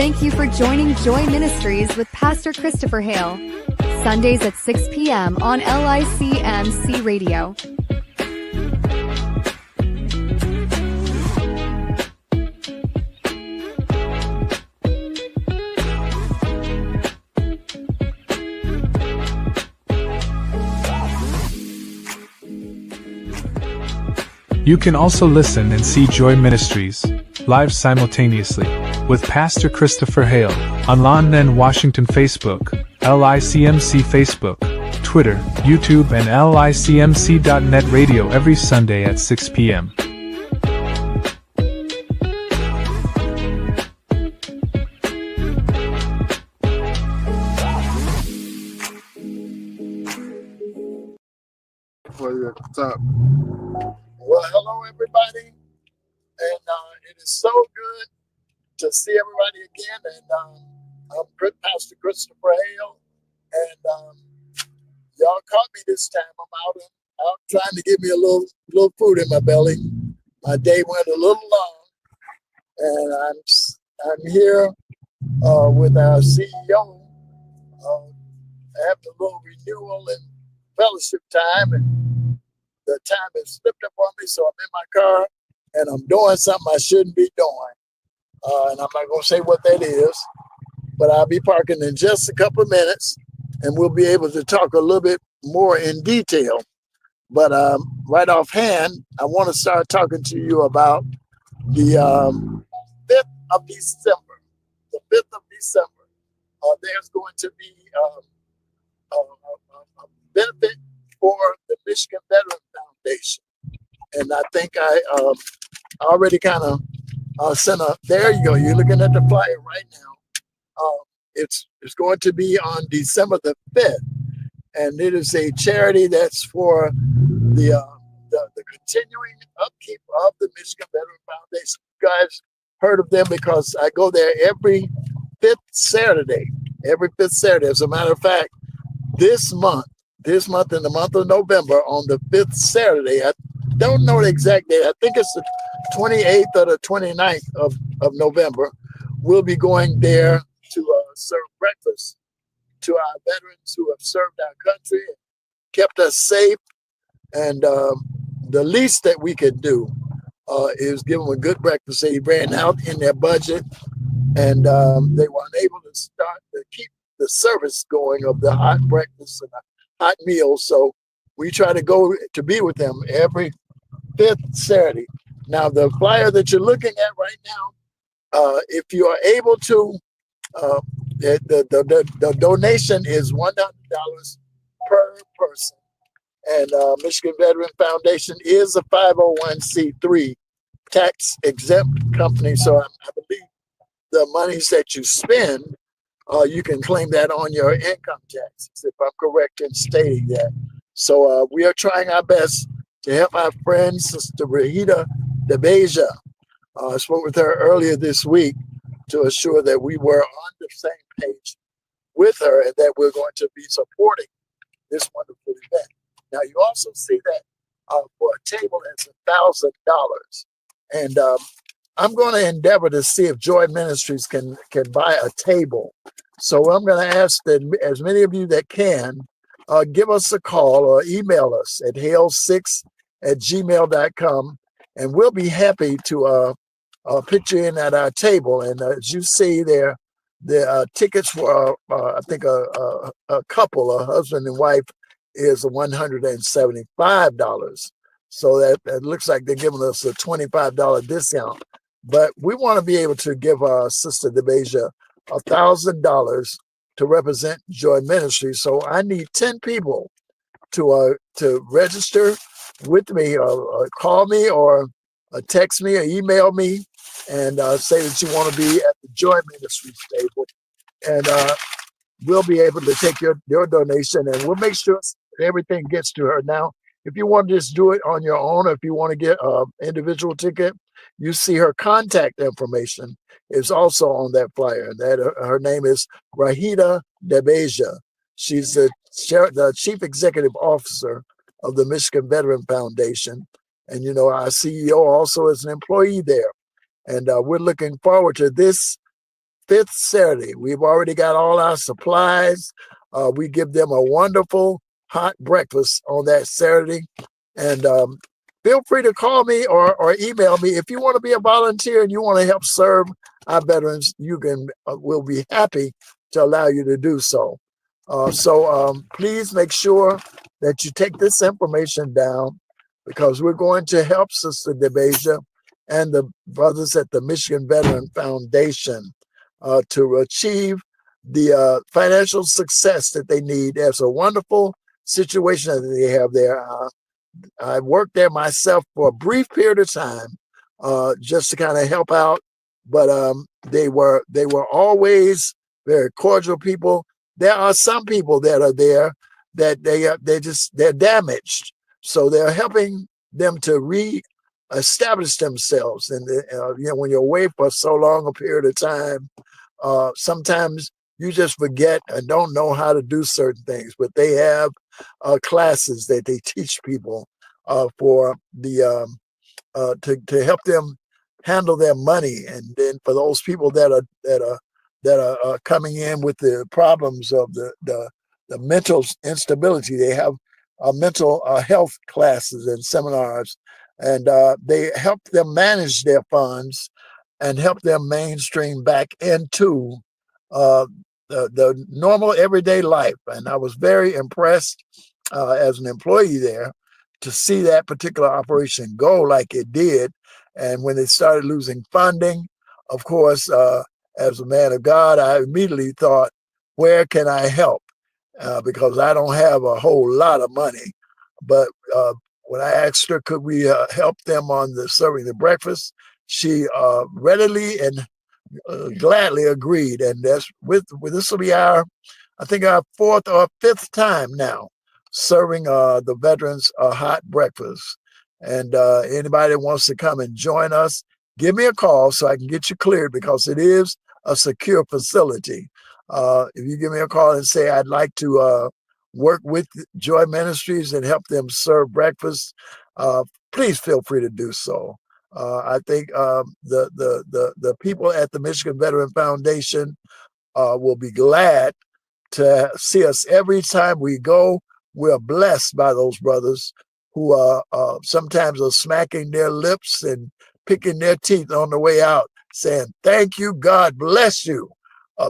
Thank you for joining Joy Ministries with Pastor Christopher Hale. Sundays at 6 p.m. on LICMC Radio. You can also listen and see Joy Ministries live simultaneously with Pastor Christopher Hale on London, Washington Facebook, LICMC Facebook, Twitter, YouTube, and LICMC.net radio every Sunday at 6 p.m. Well, hello everybody, and it is so good to see everybody again. And I'm Pastor Christopher Hale, and y'all caught me this time. I'm out trying to give me a little food in my belly. My day went a little long, and I'm here with our CEO, having a little renewal and fellowship time, and the time has slipped up on me, so I'm in my car and I'm doing something I shouldn't be doing. And I'm not going to say what that is, but I'll be parking in just a couple of minutes and we'll be able to talk a little bit more in detail. But right offhand, I want to start talking to you about the 5th of December. The 5th of December, there's going to be a benefit for the Michigan Veteran Foundation. And I think I already kind of sent there you go. You're looking at the flyer right now. It's going to be on December the 5th. And it is a charity that's for the continuing upkeep of the Michigan Veteran Foundation. You guys heard of them because I go there every 5th Saturday. Every 5th Saturday. As a matter of fact, this month in the month of November, on the 5th Saturday, I don't know the exact date. I think it's the 28th or the 29th of November. We'll be going there to serve breakfast to our veterans who have served our country and kept us safe. And the least that we could do is give them a good breakfast. They ran out in their budget, and they were unable to keep the service going of the hot breakfast and hot meals. So we try to go to be with them every 5th Saturday. Now, the flyer that you're looking at right now, if you are able to, the donation is $100 per person. And Michigan Veteran Foundation is a 501c3 tax exempt company. So I believe the monies that you spend, you can claim that on your income taxes, if I'm correct in stating that. So we are trying our best to help our friend, Sister Rahita DeBeja. I spoke with her earlier this week to assure that we were on the same page with her and that we're going to be supporting this wonderful event. Now, you also see that for a table that's $1,000. And I'm going to endeavor to see if Joy Ministries can buy a table. So I'm going to ask that as many of you that can, give us a call or email us at hale6@gmail.com, and we'll be happy to put you in at our table. And as you see there, the tickets for, I think, a couple, a husband and wife, is $175. So that looks like they're giving us a $25 discount. But we want to be able to give our Sister DeBeja $1,000 to represent Joy Ministry. So I need 10 people to register with me, or call me, or text me, or email me, and say that you want to be at the Joy Ministries table. And we'll be able to take your donation, and we'll make sure everything gets to her. Now, if you want to just do it on your own, or if you want to get an individual ticket, you see her contact information is also on that flyer. That her name is Rahita DeBeja. She's the chief executive officer of the Michigan Veteran Foundation. And, you know, our CEO also is an employee there. And we're looking forward to this fifth Saturday. We've already got all our supplies. We give them a wonderful hot breakfast on that Saturday. And feel free to call me or email me. If you want to be a volunteer and you want to help serve our veterans, you can. We'll be happy to allow you to do so. So please make sure that you take this information down, because we're going to help Sister DeBeja and the brothers at the Michigan Veteran Foundation to achieve the financial success that they need. There's a wonderful situation that they have there. I worked there myself for a brief period of time, just to kind of help out. But they were always very cordial people. There are some people that are there that they're damaged, so they're helping them to re-establish themselves. And when you're away for so long a period of time, sometimes you just forget and don't know how to do certain things. But they have classes that they teach people for the to help them handle their money. And then for those people that are coming in with the problems of the mental instability, they have mental health classes and seminars, and they help them manage their funds and help them mainstream back into the normal everyday life. And I was very impressed as an employee there to see that particular operation go like it did. And when they started losing funding, of course, as a man of God, I immediately thought, where can I help? Because I don't have a whole lot of money. But when I asked her, could we help them on serving the breakfast, she readily and gladly agreed. And this will be I think our fourth or fifth time now serving the veterans a hot breakfast. And anybody that wants to come and join us, give me a call so I can get you cleared, because it is a secure facility. If you give me a call and say, I'd like to work with Joy Ministries and help them serve breakfast, please feel free to do so. I think the people at the Michigan Veteran Foundation will be glad to see us every time we go. We're blessed by those brothers who sometimes are smacking their lips and picking their teeth on the way out, saying, thank you, God bless you,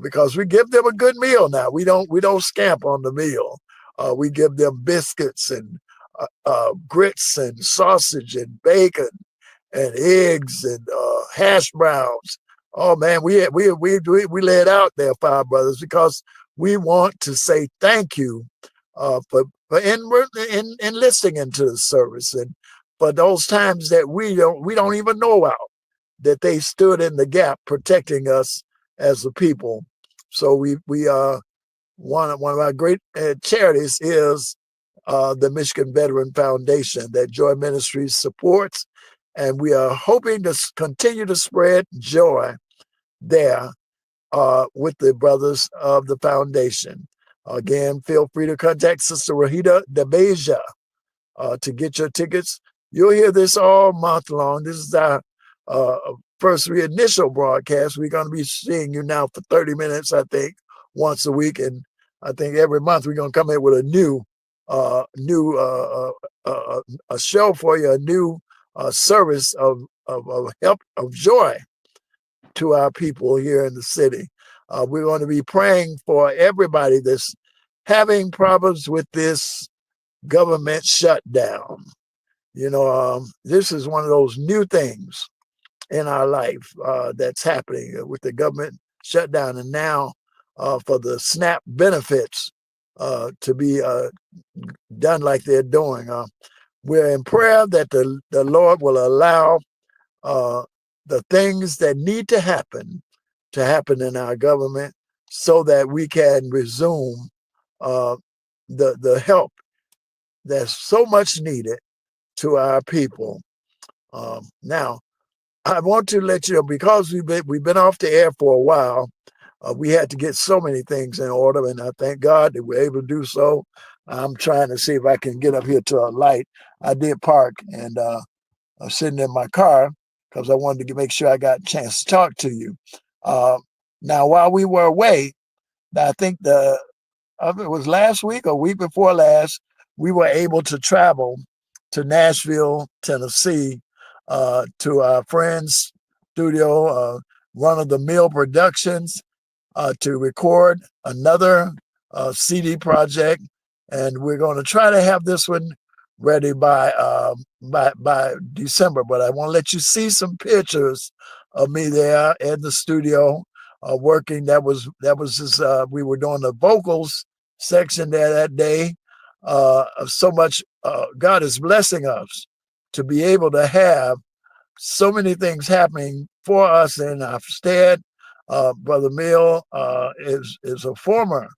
because we give them a good meal now. We don't scamp on the meal. We give them biscuits and grits and sausage and bacon and eggs and hash browns. Oh man, we lay it out there for our brothers, because we want to say thank you for enlisting into the service, and for those times that we don't even know about, that they stood in the gap protecting us as a people. So we one of our great charities is the Michigan Veteran Foundation that Joy Ministries supports, and we are hoping to continue to spread joy there with the brothers of the foundation. Again, feel free to contact Sister Rahita DeBeja to get your tickets. You'll hear this all month long. This is our first initial broadcast. We're going to be seeing you now for 30 minutes, I think, once a week. And I think every month we're going to come in with a new a show for you, a new service of help, of joy to our people here in the city. We're going to be praying for everybody that's having problems with this government shutdown. This is one of those new things in our life that's happening with the government shutdown, and now for the SNAP benefits to be done like they're doing. We're in prayer that the Lord will allow the things that need to happen in our government, so that we can resume the help that's so much needed to our people. Now, I want to let you know, because we've been off the air for a while, we had to get so many things in order, and I thank God that we're able to do so. I'm trying to see if I can get up here to a light. I did park, and I'm sitting in my car because I wanted to make sure I got a chance to talk to you. Now, while we were away, I think it was last week or week before last, we were able to travel to Nashville, Tennessee, to our friend's studio, Run of the Mill Productions, to record another CD project, and we're going to try to have this one ready by December. But I want to let you see some pictures of me there in the studio working. That was just, we were doing the vocals section there that day. So much God is blessing us to be able to have so many things happening for us in our stead. Brother Mill is a former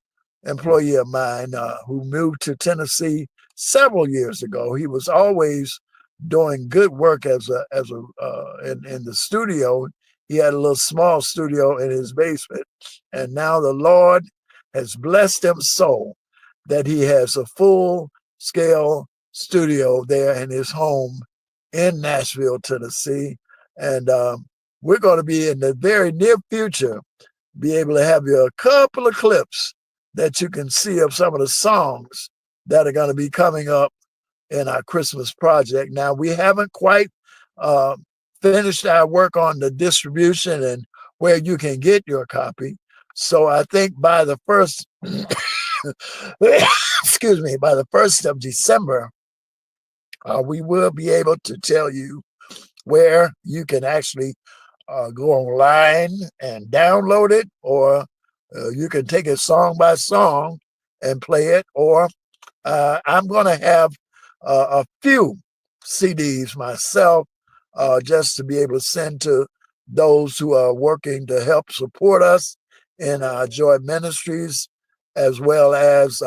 employee of mine who moved to Tennessee several years ago. He was always doing good work in the studio. He had a little small studio in his basement, and now the Lord has blessed him so that he has a full scale studio there in his home in Nashville, Tennessee. And we're going to be in the very near future, be able to have you a couple of clips that you can see of some of the songs that are going to be coming up in our Christmas project. Now, we haven't quite finished our work on the distribution and where you can get your copy. So I think by the first, excuse me, by the 1st of December, we will be able to tell you where you can actually go online and download it, or you can take it song by song and play it, or I'm going to have a few CDs myself just to be able to send to those who are working to help support us in Joy Ministries, as well as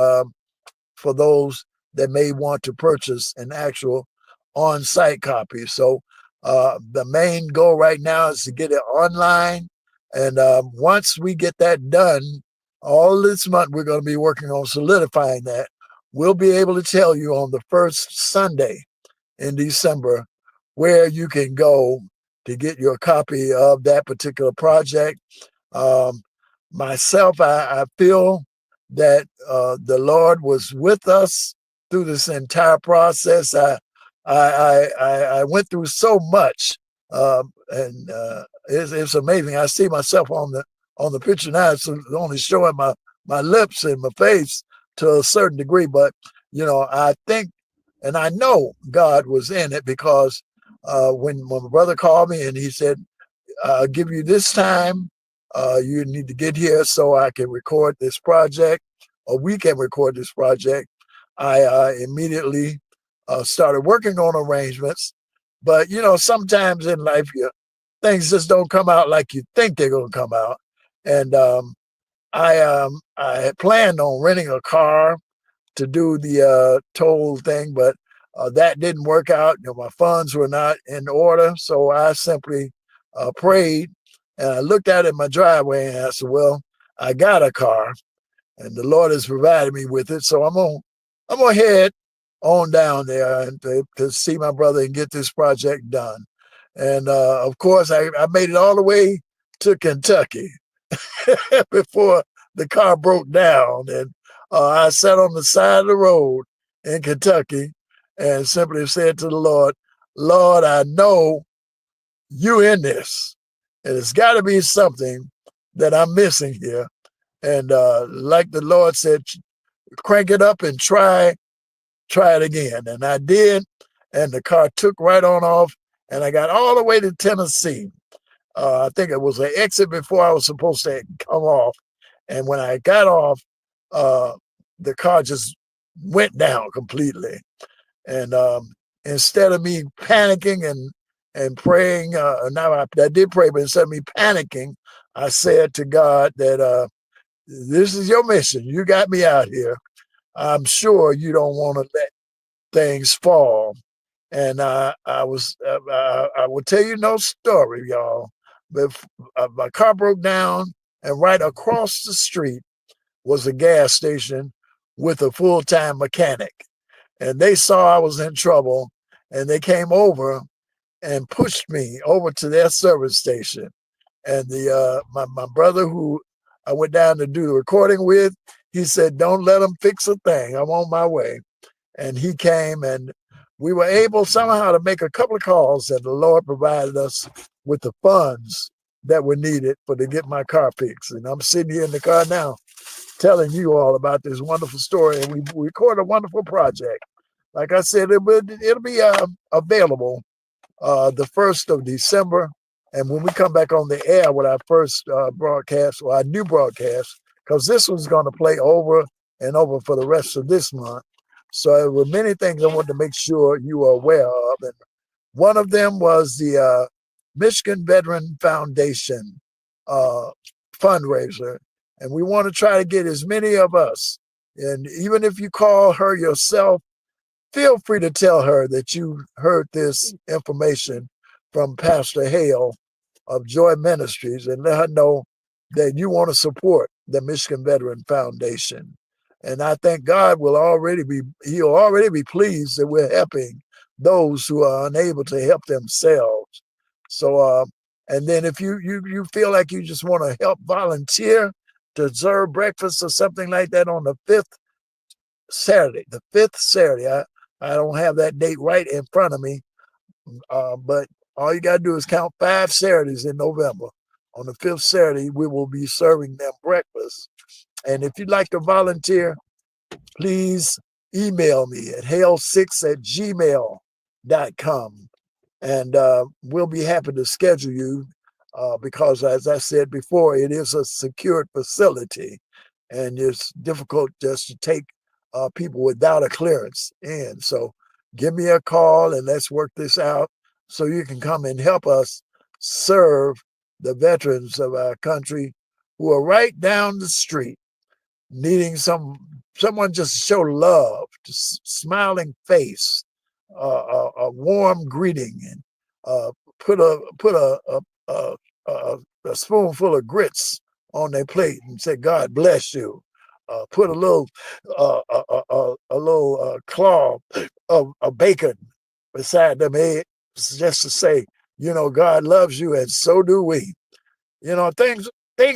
for those that may want to purchase an actual on-site copy. So the main goal right now is to get it online. And once we get that done, all this month, we're going to be working on solidifying that. We'll be able to tell you on the first Sunday in December where you can go to get your copy of that particular project. Myself, I feel that the Lord was with us through this entire process. I went through so much, and it's amazing. I see myself on the picture now. It's only showing my lips and my face to a certain degree, but I think and I know God was in it, because when my brother called me and he said, "I'll give you this time. You need to get here so I can record this project, or we can record this project." I immediately started working on arrangements. But sometimes in life, things just don't come out like you think they're going to come out. And I had planned on renting a car to do the toll thing, but that didn't work out. My funds were not in order, so I simply prayed, and I looked out at my driveway and I said, "Well, I got a car, and the Lord has provided me with it, so I'm gonna head on down there and to see my brother and get this project done." And of course, I made it all the way to Kentucky before the car broke down, and I sat on the side of the road in Kentucky and simply said to the Lord, "Lord, I know you in this, and it's got to be something that I'm missing here." And like the Lord said, crank it up and try it again. And I did, and the car took right on off, and I got all the way to Tennessee. I think it was an exit before I was supposed to come off. And when I got off, the car just went down completely. And instead of me panicking and praying, now I did pray, but instead of me panicking, I said to God that this is your mission. You got me out here. I'm sure you don't want to let things fall. And I will tell you no story, y'all. But my car broke down, and right across the street was a gas station with a full-time mechanic. And they saw I was in trouble, and they came over and pushed me over to their service station. And my brother who I went down to do the recording with, he said, "Don't let them fix a thing. I'm on my way." And he came, and we were able somehow to make a couple of calls, and the Lord provided us with the funds that were needed to get my car fixed. And I'm sitting here in the car now telling you all about this wonderful story. And we recorded a wonderful project. Like I said, it'll be available the 1st of December. And when we come back on the air with our first broadcast, or our new broadcast, because this one's going to play over and over for the rest of this month. So there were many things I wanted to make sure you are aware of. And one of them was the Michigan Veteran Foundation fundraiser. And we want to try to get as many of us. And even if you call her yourself, feel free to tell her that you heard this information from Pastor Hale of Joy Ministries, and let her know that you want to support the Michigan Veteran Foundation. And I think God will he'll already be pleased that we're helping those who are unable to help themselves. So, and then if you feel like you just want to help volunteer to serve breakfast or something like that on the 5th Saturday, I don't have that date right in front of me, but all you got to do is count 5 Saturdays in November. On the 5th Saturday, we will be serving them breakfast. And if you'd like to volunteer, please email me at hale6@gmail.com. And we'll be happy to schedule you because, as I said before, it is a secured facility. And it's difficult just to take people without a clearance in. So give me a call and let's work this out so you can come and help us serve the veterans of our country who are right down the street needing someone just to show love, smiling face, a warm greeting, and put a spoonful of grits on their plate and say, "God bless you." Put a little claw of bacon beside them eggs, just to say, God loves you, and so do we. Things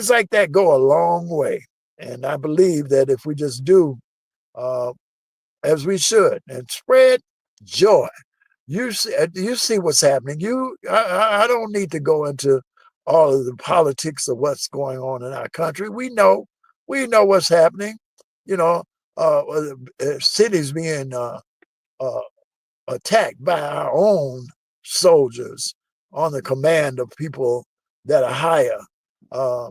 like that go a long way. And I believe that if we just do as we should and spread joy, you see what's happening. I don't need to go into all of the politics of what's going on in our country. We know what's happening. Cities being attacked by our own soldiers on the command of people that are higher. I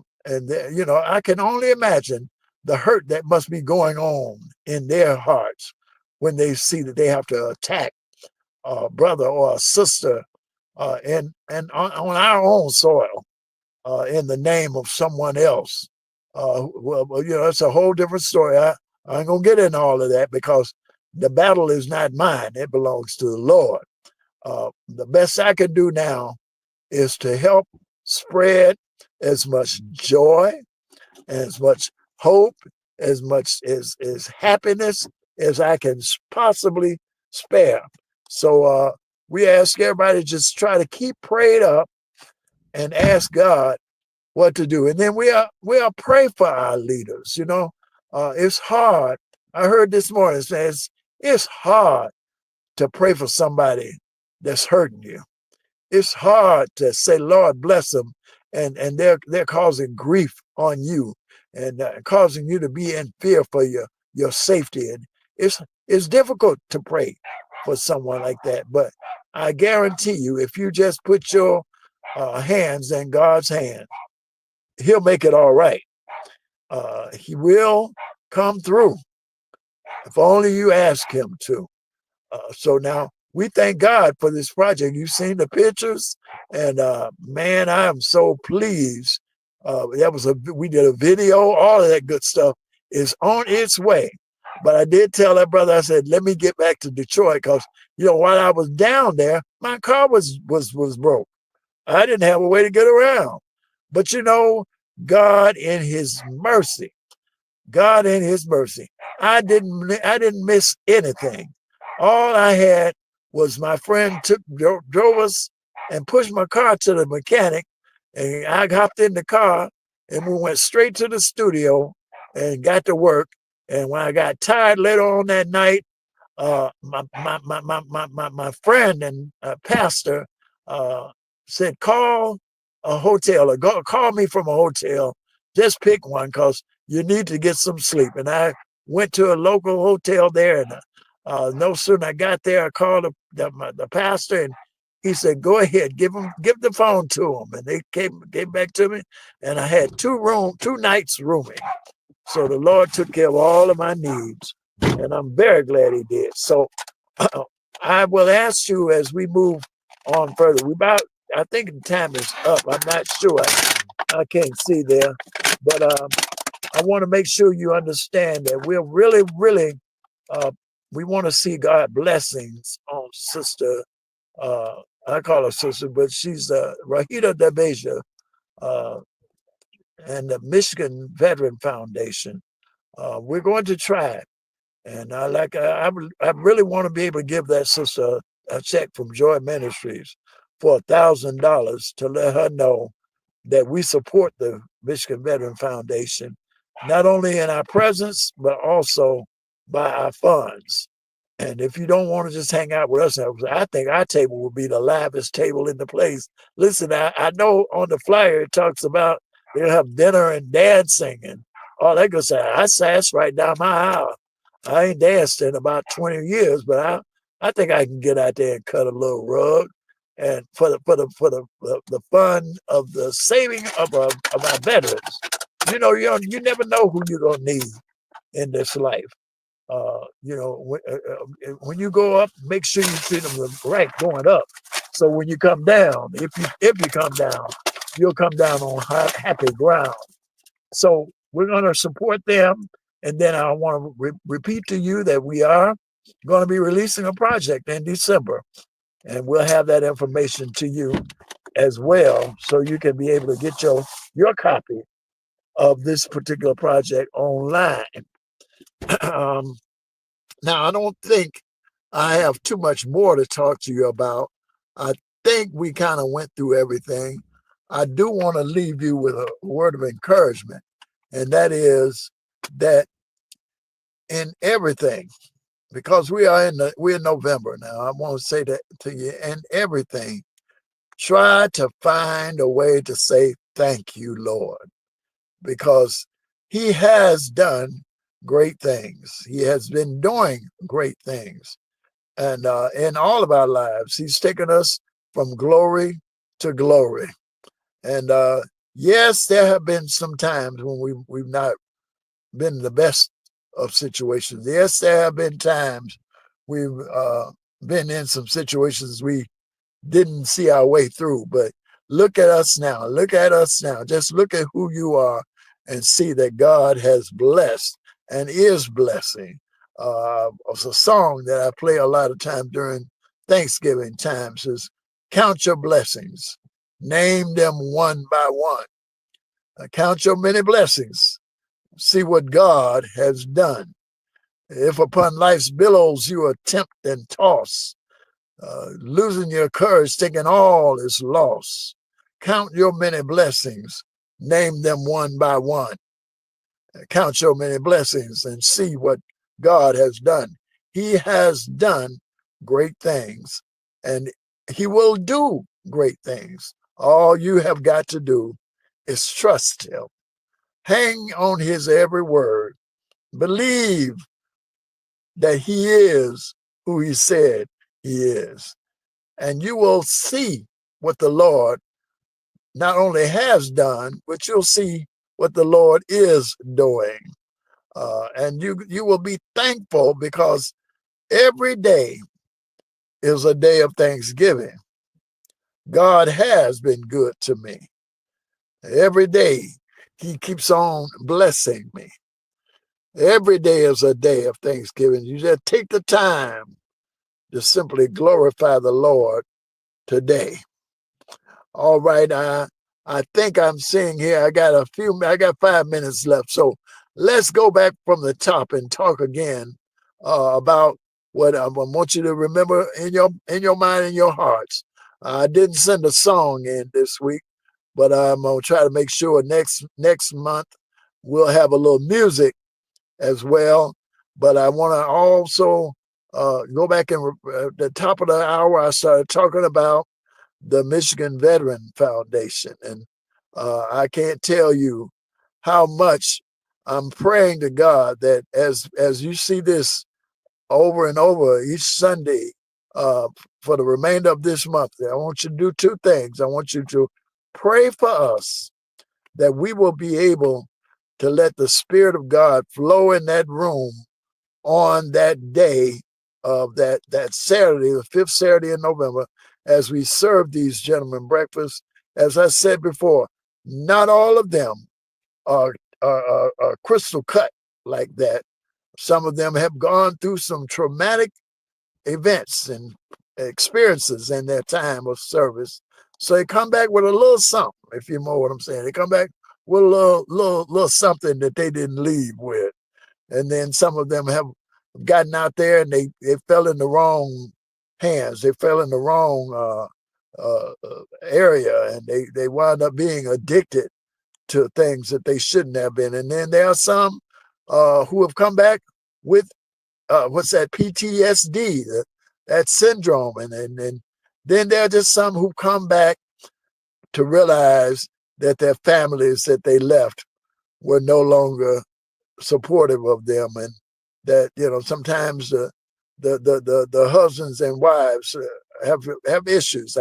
can only imagine the hurt that must be going on in their hearts when they see that they have to attack a brother or a sister and on our own soil in the name of someone else. It's a whole different story. I ain't gonna get into all of that because the battle is not mine; it belongs to the Lord. The best I can do now is to help spread as much joy, as much hope, as much as happiness as I can possibly spare. So we ask everybody to just try to keep prayed up and ask God what to do. And then we'll pray for our leaders. It's hard. I heard this morning says it's hard to pray for somebody that's hurting you. It's hard to say, "Lord, bless them," and they're causing grief on you and causing you to be in fear for your safety. And it's difficult to pray for someone like that. But I guarantee you, if you just put your hands in God's hand, He'll make it all right. He will come through if only you ask Him to. So now we thank God for this project. You've seen the pictures, and man, I am so pleased. We did a video, all of that good stuff is on its way. But I did tell that brother, I said, let me get back to Detroit because while I was down there, my car was broke. I didn't have a way to get around. But God in His mercy, I didn't miss anything. All I had was my friend drove us and pushed my car to the mechanic And I hopped in the car and we went straight to the studio and got to work. And when I got tired later on that night, my friend and pastor said, call a hotel or call me from a hotel. Just pick one because you need to get some sleep. And I went to a local hotel there. And no sooner I got there, I called the pastor, and he said, go ahead, give the phone to him. And they came back to me, and I had two nights rooming. So the Lord took care of all of my needs, and I'm very glad he did. So I will ask you as we move on further. I think the time is up. I'm not sure. I can't see there. But I want to make sure you understand that we're really, really, we want to see God blessings on Sister, I call her Sister, but she's Rahita Debeja, and the Michigan Veteran Foundation. We're going to try. And I really want to be able to give that sister a check from Joy Ministries for $1,000 to let her know that we support the Michigan Veteran Foundation, not only in our presence, but also by our funds. And if you don't want to just hang out with us, I think our table will be the livest table in the place. Listen, I know on the flyer it talks about they'll have dinner and dancing and all that good stuff. I sass right down my aisle. I ain't danced in about 20 years, but I think I can get out there and cut a little rug. And for the fun of the saving of our veterans, you never know who you're gonna need in this life. When you go up, make sure you treat them right going up. So when you come down, if you come down, you'll come down on happy ground. So we're going to support them. And then I want to repeat to you that we are going to be releasing a project in December. And we'll have that information to you as well, so you can be able to get your copy of this particular project online. Now, I don't think I have too much more to talk to you about. I think we kind of went through everything. I do want to leave you with a word of encouragement, and that is that in everything, because we're in November now, I want to say that to you, in everything, try to find a way to say thank you, Lord, because he has done great things. He has been doing great things. And in all of our lives, he's taken us from glory to glory. And yes, there have been some times when we've not been in the best of situations. Yes, there have been times we've been in some situations we didn't see our way through. But look at us now. Look at us now. Just look at who you are and see that God has blessed and is blessing. It's a song that I play a lot of times during Thanksgiving times is count your blessings, name them one by one. Count your many blessings, see what God has done. If upon life's billows you are tempted and tossed, losing your courage, thinking all is lost, count your many blessings, name them one by one. Count your many blessings and see what God has done. He has done great things, and he will do great things. All you have got to do is trust him. Hang on his every word. Believe that he is who he said he is. And you will see what the Lord not only has done, but you'll see what the Lord is doing. And you will be thankful, because every day is a day of thanksgiving. God has been good to me. Every day he keeps on blessing me. Every day is a day of thanksgiving. You just take the time to simply glorify the Lord today. All right, I think I'm seeing here, I got 5 minutes left. So let's go back from the top and talk again about what I want you to remember in your mind and your hearts. I didn't send a song in this week, but I'm gonna try to make sure next month we'll have a little music as well. But I want to also go back and at the top of the hour, I started talking about the Michigan Veteran Foundation, and I can't tell you how much I'm praying to God that as you see this over and over each Sunday for the remainder of this month, I want you to do two things. I want you to pray for us that we will be able to let the Spirit of God flow in that room on that day of that Saturday, the 5th Saturday in November, as we serve these gentlemen breakfast. As I said before, not all of them are crystal cut like that. Some of them have gone through some traumatic events and experiences in their time of service. So they come back with a little something, if you know what I'm saying. They come back with a little something that they didn't leave with. And then some of them have gotten out there and they fell in the wrong hands. They fell in the wrong area, and they wound up being addicted to things that they shouldn't have been. And then there are some who have come back with what's that, PTSD, that syndrome. And then there are just some who come back to realize that their families that they left were no longer supportive of them, and that sometimes the husbands and wives have issues.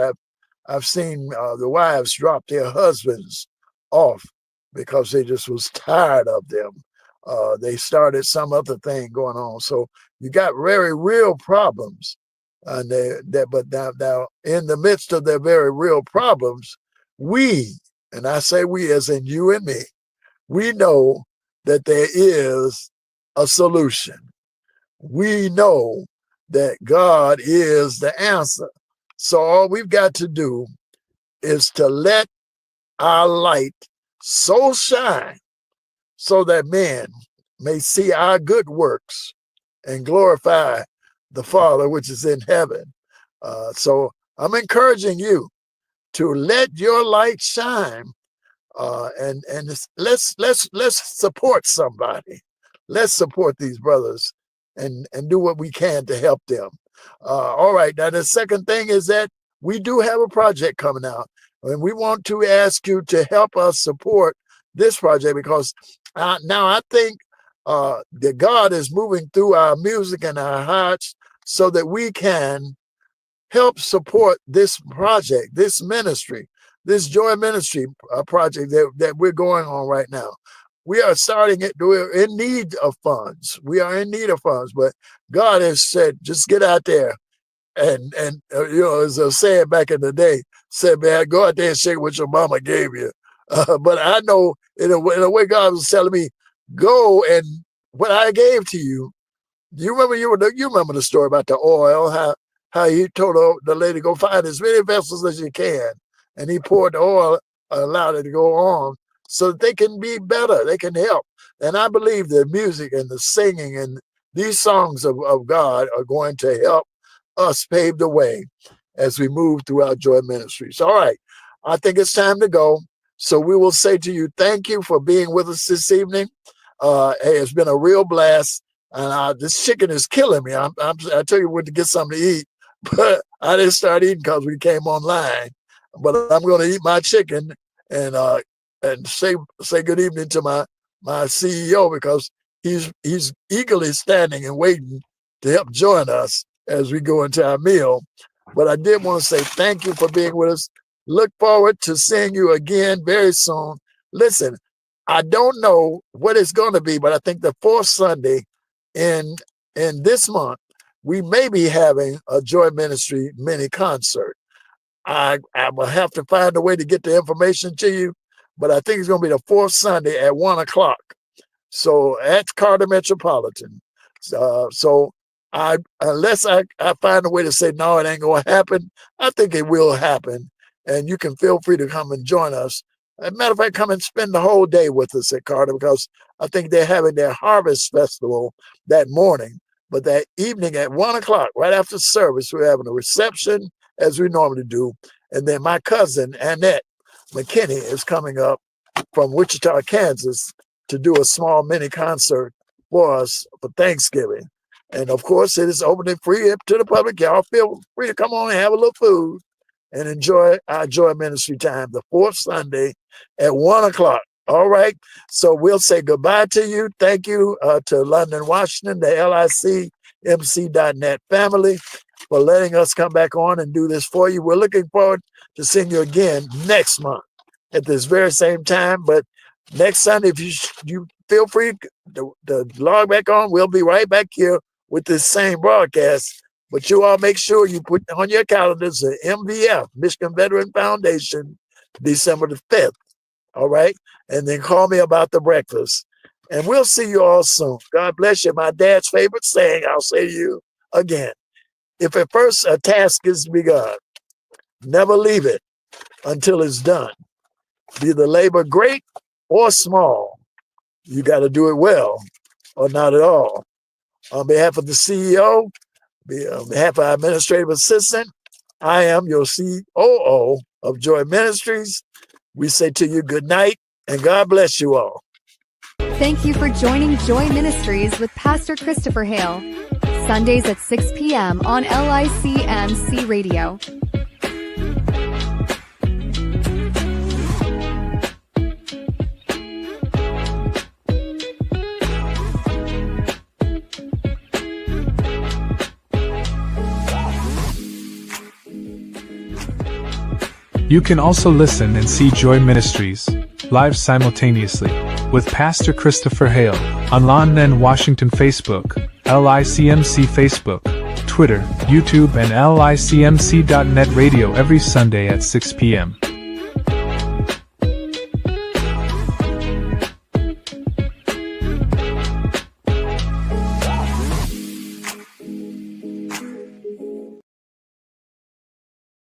I've seen the wives drop their husbands off because they just was tired of them. They started some other thing going on. So you got very real problems, and but now in the midst of their very real problems, and I say we as in you and me, we know that there is a solution. We know that God is the answer. So all we've got to do is to let our light so shine so that men may see our good works and glorify the Father which is in heaven. So I'm encouraging you to let your light shine, and let's support somebody. Let's support these brothers and do what we can to help them. All right. Now the second thing is that we do have a project coming out, and we want to ask you to help us support this project, because now I think that God is moving through our music and our hearts so that we can help support this project, this ministry, this Joy Ministry project that we're going on right now. We are starting it. We're in need of funds. We are in need of funds, but God has said, just get out there and as I said back in the day, said, man, go out there and shake what your mama gave you. But I know in a way God was telling me, go and what I gave to you. You remember the story about the oil, how he told the lady, go find as many vessels as you can. And he poured the oil, allowed it to go on so that they can be better, they can help. And I believe the music and the singing and these songs of God are going to help us pave the way as we move through our Joy Ministries. All right, I think it's time to go. So we will say to you, thank you for being with us this evening. Hey, it's been a real blast. And this chicken is killing me. I tell you, went to get something to eat, but I didn't start eating because we came online. But I'm going to eat my chicken and say good evening to my CEO, because he's eagerly standing and waiting to help join us as we go into our meal. But I did want to say thank you for being with us. Look forward to seeing you again very soon. Listen, I don't know what it's going to be, but I think the fourth Sunday in this month, we may be having a Joy Ministry mini concert. I will have to find a way to get the information to you, but I think it's going to be the fourth Sunday at 1:00. So at Carter Metropolitan. So unless I find a way to say, no, it ain't going to happen, I think it will happen. And you can feel free to come and join us. As a matter of fact, come and spend the whole day with us at Carter, because I think they're having their Harvest Festival that morning. But that evening at 1:00, right after service, we're having a reception as we normally do. And then my cousin, Annette, McKinney is coming up from Wichita, Kansas, to do a small mini concert for us for Thanksgiving. And of course, it is open and free to the public. Y'all feel free to come on and have a little food and enjoy our Joy Ministry time, the fourth Sunday at 1 o'clock. All right. So we'll say goodbye to you. Thank you to London, Washington, the LICMC.net family for letting us come back on and do this for you. We're looking forward to seeing you again next month at this very same time. But next Sunday, if you feel free to log back on, we'll be right back here with this same broadcast. But you all make sure you put on your calendars the MVF, Michigan Veteran Foundation, December the 5th. All right. And then call me about the breakfast. And we'll see you all soon. God bless you. My dad's favorite saying, I'll say to you again. If at first a task is begun, never leave it until it's done. Be the labor great or small. You got to do it well or not at all. On behalf of the CEO, on behalf of our administrative assistant, I am your COO of Joy Ministries. We say to you good night and God bless you all. Thank you for joining Joy Ministries with Pastor Christopher Hale. Sundays at 6 p.m. on LICMC Radio. You can also listen and see Joy Ministries live simultaneously with Pastor Christopher Hale on London, Washington Facebook, LICMC Facebook, Twitter, YouTube, and LICMC.net radio every Sunday at 6 p.m.